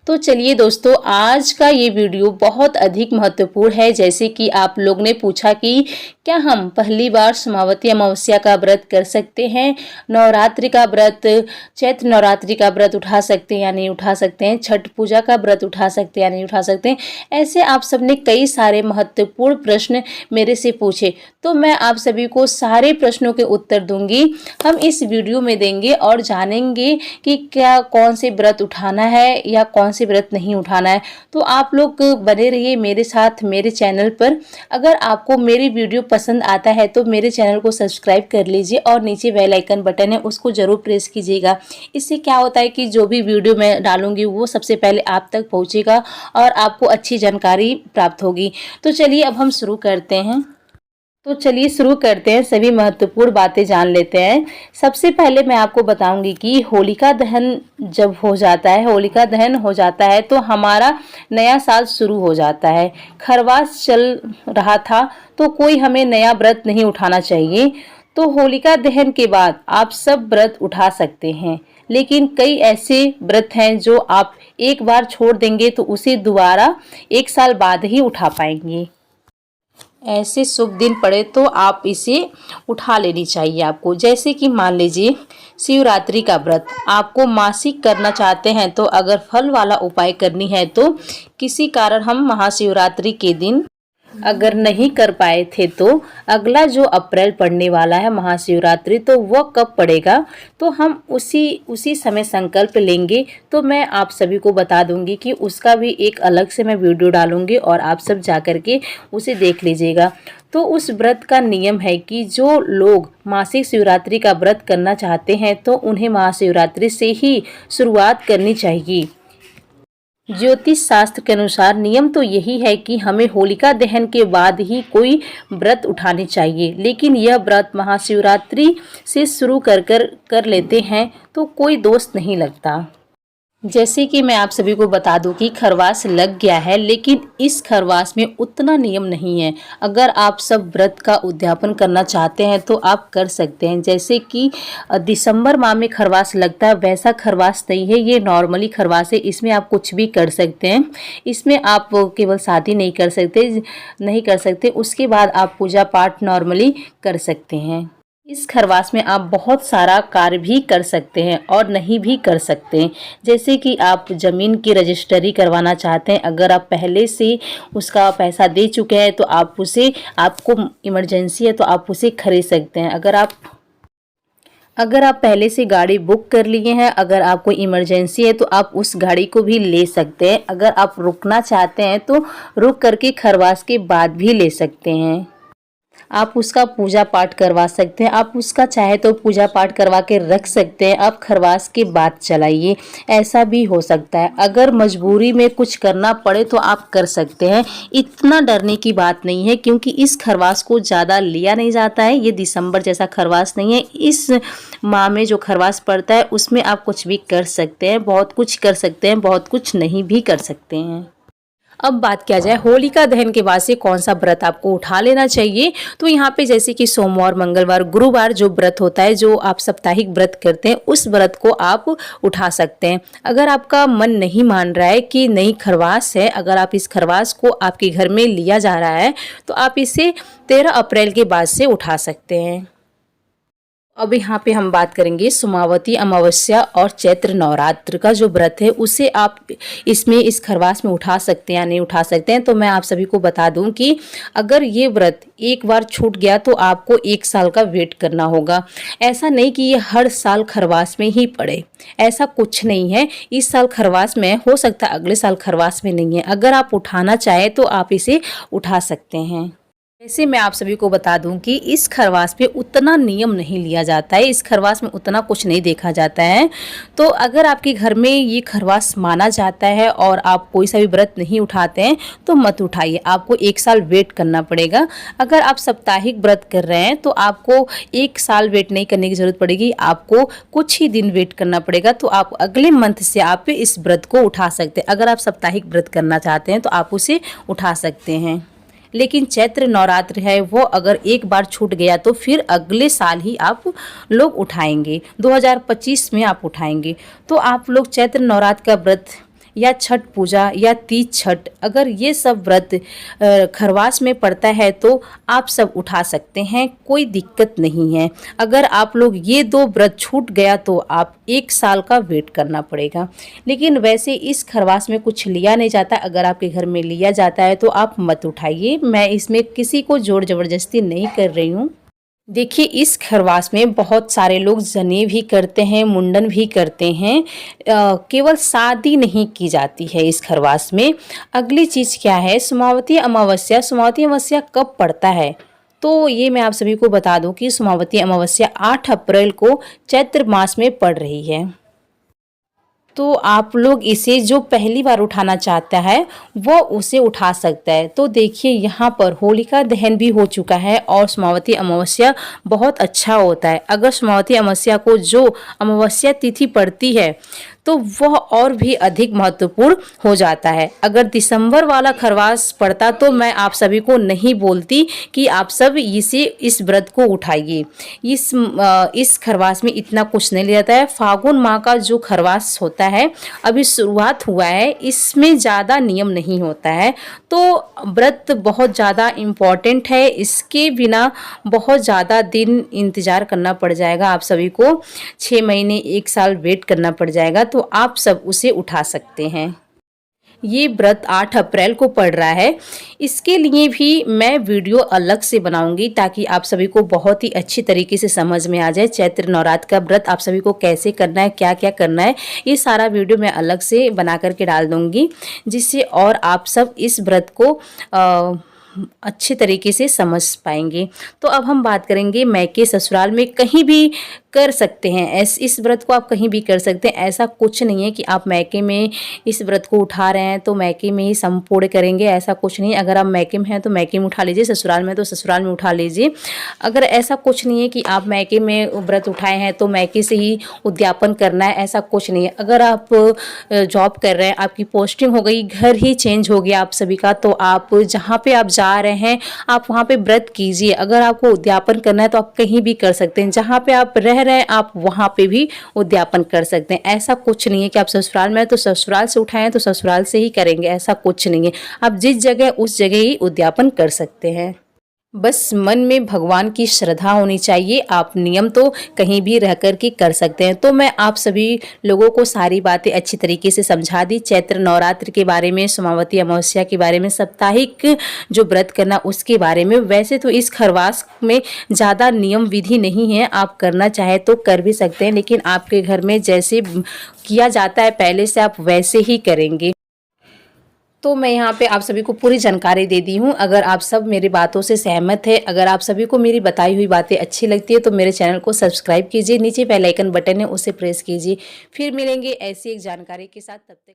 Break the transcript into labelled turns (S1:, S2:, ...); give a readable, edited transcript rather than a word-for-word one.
S1: तो चलिए दोस्तों, आज का ये वीडियो बहुत अधिक महत्वपूर्ण है। जैसे कि आप लोग ने पूछा कि क्या हम पहली बार समावती अमावस्या का व्रत कर सकते हैं, नवरात्रि का व्रत, चैत्र नवरात्रि का व्रत उठा सकते हैं या नहीं उठा सकते हैं, छठ पूजा का व्रत उठा सकते हैं या नहीं उठा सकते हैं। ऐसे आप सबने कई सारे महत्वपूर्ण प्रश्न मेरे से पूछे, तो मैं आप सभी को सारे प्रश्नों के उत्तर दूंगी। हम इस वीडियो में देंगे और जानेंगे कि क्या कौन से व्रत उठाना है या कौन से व्रत नहीं उठाना है। तो आप लोग बने रहिए मेरे साथ मेरे चैनल पर। अगर आपको मेरी वीडियो पसंद आता है तो मेरे चैनल को सब्सक्राइब कर लीजिए और नीचे बेल आइकन बटन है उसको जरूर प्रेस कीजिएगा। इससे क्या होता है कि जो भी वीडियो मैं डालूंगी वो सबसे पहले आप तक पहुंचेगा और आपको अच्छी जानकारी प्राप्त होगी। तो चलिए अब हम शुरू करते हैं। सभी महत्वपूर्ण बातें जान लेते हैं। सबसे पहले मैं आपको बताऊंगी कि होलिका दहन जब हो जाता है, होलिका दहन हो जाता है तो हमारा नया साल शुरू हो जाता है। खरवास चल रहा था तो कोई हमें नया व्रत नहीं उठाना चाहिए। तो होलिका दहन के बाद आप सब व्रत उठा सकते हैं, लेकिन कई ऐसे व्रत हैं जो आप एक बार छोड़ देंगे तो उसे दोबारा एक साल बाद ही उठा पाएंगे। ऐसे शुभ दिन पड़े तो आप इसे उठा लेनी चाहिए आपको। जैसे कि मान लीजिए शिवरात्रि का व्रत आपको मासिक करना चाहते हैं, तो अगर फल वाला उपाय करनी है तो किसी कारण हम महाशिवरात्रि के दिन अगर नहीं कर पाए थे तो अगला जो अप्रैल पड़ने वाला है महाशिवरात्रि, तो वह कब पड़ेगा तो हम उसी समय संकल्प लेंगे। तो मैं आप सभी को बता दूंगी कि उसका भी एक अलग से मैं वीडियो डालूंगी और आप सब जा कर के उसे देख लीजिएगा। तो उस व्रत का नियम है कि जो लोग मासिक शिवरात्रि का व्रत करना चाहते हैं तो उन्हें महाशिवरात्रि से ही शुरुआत करनी चाहिए। ज्योतिष शास्त्र के अनुसार नियम तो यही है कि हमें होलिका दहन के बाद ही कोई व्रत उठाने चाहिए, लेकिन यह व्रत महाशिवरात्रि से शुरू कर लेते हैं तो कोई दोष नहीं लगता। जैसे कि मैं आप सभी को बता दूं कि खरवास लग गया है, लेकिन इस खरवास में उतना नियम नहीं है। अगर आप सब व्रत का उद्यापन करना चाहते हैं तो आप कर सकते हैं। जैसे कि दिसंबर माह में खरवास लगता है, वैसा खरवास नहीं है, ये नॉर्मली खरवास है। इसमें आप कुछ भी कर सकते हैं। इसमें आप केवल शादी नहीं कर सकते, उसके बाद आप पूजा पाठ नॉर्मली कर सकते हैं। इस खरवास में आप बहुत सारा कार्य भी कर सकते हैं और नहीं भी कर सकते हैं। जैसे कि आप ज़मीन की रजिस्ट्री करवाना चाहते हैं, अगर आप पहले से उसका पैसा दे चुके हैं तो आपको इमरजेंसी है तो आप उसे खरीद सकते हैं। अगर आप पहले से गाड़ी बुक कर लिए हैं, अगर आपको इमरजेंसी है तो आप उस गाड़ी को भी ले सकते हैं। अगर आप रुकना चाहते हैं तो रुक करके खरवास के बाद भी ले सकते हैं। आप उसका पूजा पाठ करवा सकते हैं। आप उसका चाहे तो पूजा पाठ करवा के रख सकते हैं, आप खरवास के बाद चलाइए, ऐसा भी हो सकता है। अगर मजबूरी में कुछ करना पड़े तो आप कर सकते हैं। इतना डरने की बात नहीं है, क्योंकि इस खरवास को ज़्यादा लिया नहीं जाता है। ये दिसंबर जैसा खरवास नहीं है। इस माह में जो खरवास पड़ता है उसमें आप कुछ भी कर सकते हैं, बहुत कुछ कर सकते हैं, बहुत कुछ नहीं भी कर सकते हैं। अब बात किया जाए होलिका दहन के बाद से कौन सा व्रत आपको उठा लेना चाहिए, तो यहाँ पे जैसे कि सोमवार, मंगलवार, गुरुवार जो व्रत होता है, जो आप साप्ताहिक व्रत करते हैं, उस व्रत को आप उठा सकते हैं। अगर आपका मन नहीं मान रहा है कि नहीं खरवास है, अगर आप इस खरवास को आपके घर में लिया जा रहा है तो आप इसे 13 अप्रैल के बाद से उठा सकते हैं। अब यहाँ पे हम बात करेंगे सोमावती अमावस्या और चैत्र नवरात्र का जो व्रत है, उसे आप इस खरवास में उठा सकते हैं या नहीं उठा सकते हैं। तो मैं आप सभी को बता दूं कि अगर ये व्रत एक बार छूट गया तो आपको एक साल का वेट करना होगा। ऐसा नहीं कि ये हर साल खरवास में ही पड़े, ऐसा कुछ नहीं है। इस साल खरवास में हो सकता है, अगले साल खरवास में नहीं है। अगर आप उठाना चाहें तो आप इसे उठा सकते हैं। वैसे मैं आप सभी को बता दूं कि इस खरवास पे उतना नियम नहीं लिया जाता है, इस खरवास में उतना कुछ नहीं देखा जाता है। तो अगर आपके घर में ये खरवास माना जाता है और आप कोई सा भी व्रत नहीं उठाते हैं तो मत उठाइए, आपको एक साल वेट करना पड़ेगा। अगर आप साप्ताहिक व्रत कर रहे हैं तो आपको एक साल वेट नहीं करने की ज़रूरत पड़ेगी, आपको कुछ ही दिन वेट करना पड़ेगा। तो आप अगले मंथ से आप इस व्रत को उठा सकते हैं। अगर आप साप्ताहिक व्रत करना चाहते हैं तो आप उसे उठा सकते हैं। लेकिन चैत्र नवरात्र है वो अगर एक बार छूट गया तो फिर अगले साल ही आप लोग उठाएंगे, 2025 में आप उठाएंगे। तो आप लोग चैत्र नवरात्र का व्रत या छठ पूजा या तीज छठ, अगर ये सब व्रत खरवास में पड़ता है तो आप सब उठा सकते हैं, कोई दिक्कत नहीं है। अगर आप लोग ये 2 व्रत छूट गया तो आप 1 साल का वेट करना पड़ेगा। लेकिन वैसे इस खरवास में कुछ लिया नहीं जाता, अगर आपके घर में लिया जाता है तो आप मत उठाइए। मैं इसमें किसी को जोर ज़बरदस्ती नहीं कर रही हूँ। देखिए, इस खरवास में बहुत सारे लोग जनेऊ भी करते हैं, मुंडन भी करते हैं। केवल शादी नहीं की जाती है इस खरवास में। अगली चीज़ क्या है, सोमावती अमावस्या। सोमावती अमावस्या कब पड़ता है तो ये मैं आप सभी को बता दूं कि सोमावती अमावस्या 8 अप्रैल को चैत्र मास में पड़ रही है। तो आप लोग इसे जो पहली बार उठाना चाहता है वो उसे उठा सकता है। तो देखिए, यहाँ पर होलिका दहन भी हो चुका है और सोमावती अमावस्या बहुत अच्छा होता है। अगर सोमावती अमावस्या को जो अमावस्या तिथि पड़ती है तो वह और भी अधिक महत्वपूर्ण हो जाता है। अगर दिसंबर वाला खरवास पड़ता तो मैं आप सभी को नहीं बोलती कि आप सब इस व्रत को उठाइए। इस खरवास में इतना कुछ नहीं लिया जाता है। फागुन माह का जो खरवास होता है, अभी शुरुआत हुआ है, इसमें ज़्यादा नियम नहीं होता है। तो व्रत बहुत ज़्यादा इम्पॉर्टेंट है, इसके बिना बहुत ज़्यादा दिन इंतज़ार करना पड़ जाएगा। आप सभी को 6 महीने 1 साल वेट करना पड़ जाएगा, तो आप सब उसे उठा सकते हैं। ये व्रत 8 अप्रैल को पड़ रहा है। इसके लिए भी मैं वीडियो अलग से बनाऊंगी ताकि आप सभी को बहुत ही अच्छी तरीके से समझ में आ जाए। चैत्र नवरात्र का व्रत आप सभी को कैसे करना है, क्या क्या करना है, ये सारा वीडियो मैं अलग से बना करके डाल दूंगी, जिससे और आप सब इस व्रत को अच्छे तरीके से समझ पाएंगे। तो अब हम बात करेंगे मैके ससुराल में कहीं भी कर सकते हैं। इस व्रत को आप कहीं भी कर सकते हैं। ऐसा कुछ नहीं है कि आप मैके में इस व्रत को उठा रहे हैं तो मैके में ही संपूर्ण करेंगे, ऐसा कुछ नहीं। अगर आप मैके में हैं तो मैके में उठा लीजिए, ससुराल में तो ससुराल में उठा लीजिए। अगर ऐसा कुछ नहीं है कि आप मैके में व्रत उठाए हैं तो मैके से ही उद्यापन करना है, ऐसा कुछ नहीं है। अगर आप जॉब कर रहे हैं, आपकी पोस्टिंग हो गई, घर ही चेंज हो गया आप सभी का, तो आप जहाँ पे आप जा रहे हैं आप वहाँ पे व्रत कीजिए। अगर आपको उद्यापन करना है तो आप कहीं भी कर सकते हैं, जहाँ पे आप रह रहे हैं आप वहाँ पे भी उद्यापन कर सकते हैं। ऐसा कुछ नहीं है कि आप ससुराल में हैं तो ससुराल से उठाएं तो ससुराल से ही करेंगे, ऐसा कुछ नहीं है। आप जिस जगह उस जगह ही उद्यापन कर सकते हैं। बस मन में भगवान की श्रद्धा होनी चाहिए। आप नियम तो कहीं भी रह कर के कर सकते हैं। तो मैं आप सभी लोगों को सारी बातें अच्छी तरीके से समझा दी, चैत्र नवरात्र के बारे में, सोमावती अमावस्या के बारे में, साप्ताहिक जो व्रत करना उसके बारे में। वैसे तो इस खरवास में ज़्यादा नियम विधि नहीं है, आप करना चाहे तो कर भी सकते हैं, लेकिन आपके घर में जैसे किया जाता है पहले से आप वैसे ही करेंगे। तो मैं यहाँ पे आप सभी को पूरी जानकारी दे दी हूँ। अगर आप सब मेरी बातों से सहमत है, अगर आप सभी को मेरी बताई हुई बातें अच्छी लगती है तो मेरे चैनल को सब्सक्राइब कीजिए, नीचे बेल आइकन बटन है उसे प्रेस कीजिए। फिर मिलेंगे ऐसी एक जानकारी के साथ, तब तक